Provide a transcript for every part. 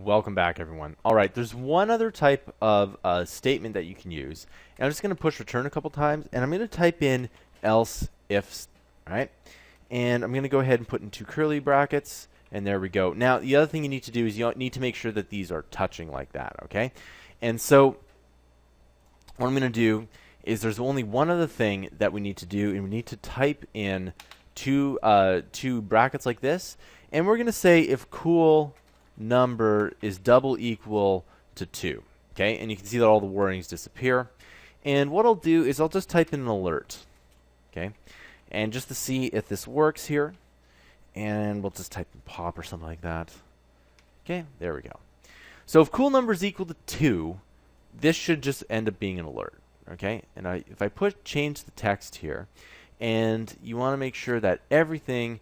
Welcome back, everyone. All right, there's one other type of statement that you can use. And I'm just going to push return a couple times, and I'm going to type in else if, all right? And I'm going to go ahead and put in two curly brackets, and there we go. Now, the other thing you need to do is you need to make sure that these are touching like that, okay? And so what I'm going to do is there's only one other thing that we need to do, and we need to type in two brackets like this, and we're going to say if cool number is double equal to 2. Okay, and you can see that all the warnings disappear. And what I'll do is I'll just type in an alert. Okay, and just to see if this works here, and we'll just type in pop or something like that. Okay, there we go. So if cool number is equal to 2, this should just end up being an alert. Okay, and if I change the text here, and you want to make sure that everything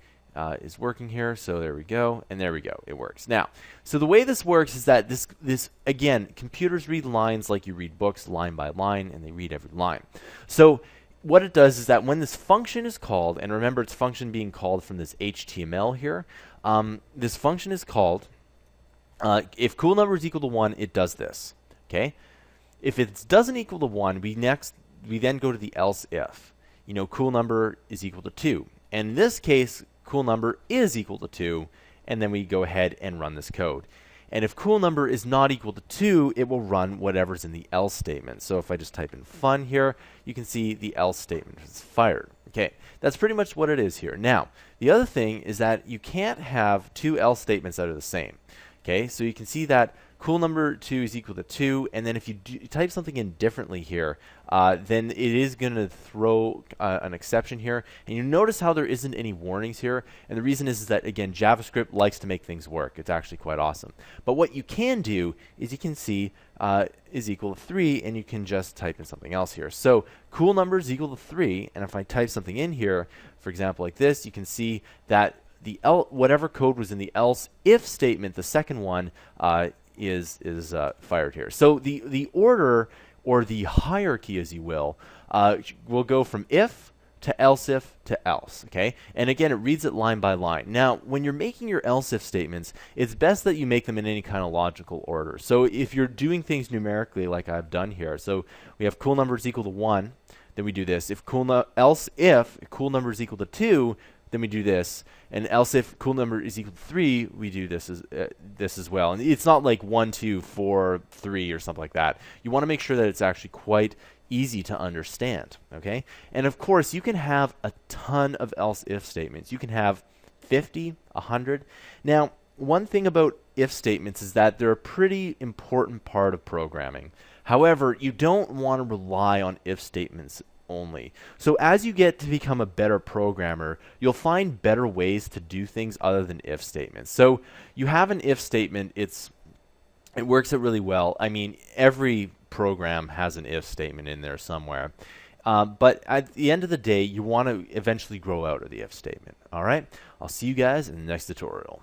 is working here, so there we go, and there we go, it works. Now, so the way this works is that this again, computers read lines like you read books line by line, and they read every line. So what it does is that when this function is called, and remember it's function being called from this HTML here, this function is called, if cool number is equal to 1, it does this, okay? If it doesn't equal to 1, we then go to the else if. You know, cool number is equal to 2. And in this case, cool number is equal to 2, and then we go ahead and run this code. And if cool number is not equal to 2, it will run whatever's in the else statement. So if I just type in fun here, you can see the else statement is fired. Okay, that's pretty much what it is here. Now, the other thing is that you can't have two else statements that are the same. Okay, so you can see that cool number 2 is equal to 2, and then if you type something in differently here, then it is going to throw an exception here. And you notice how there isn't any warnings here, and the reason is that, again, JavaScript likes to make things work. It's actually quite awesome. But what you can do is you can see is equal to 3, and you can just type in something else here. So cool number is equal to 3, and if I type something in here, for example, like this, you can see that whatever code was in the else if statement, the second one, is fired here. So the order, or the hierarchy, as you will go from if to else if to else. Okay, and again, it reads it line by line. Now, when you're making your else if statements, it's best that you make them in any kind of logical order. So if you're doing things numerically, like I've done here, so we have cool number is equal to 1, then we do this. If else if cool number is equal to 2, then we do this, and else if cool number is equal to 3, we do this as well. And it's not like 1, 2, 4, 3 or something like that. You want to make sure that it's actually quite easy to understand. Okay, and of course you can have a ton of else if statements. You can have 50, 100. Now, one thing about if statements is that they're a pretty important part of programming. However, you don't want to rely on if statements only. So as you get to become a better programmer, you'll find better ways to do things other than if statements. So you have an if statement, it works out really well. I mean, every program has an if statement in there somewhere. But at the end of the day, you want to eventually grow out of the if statement. All right? I'll see you guys in the next tutorial.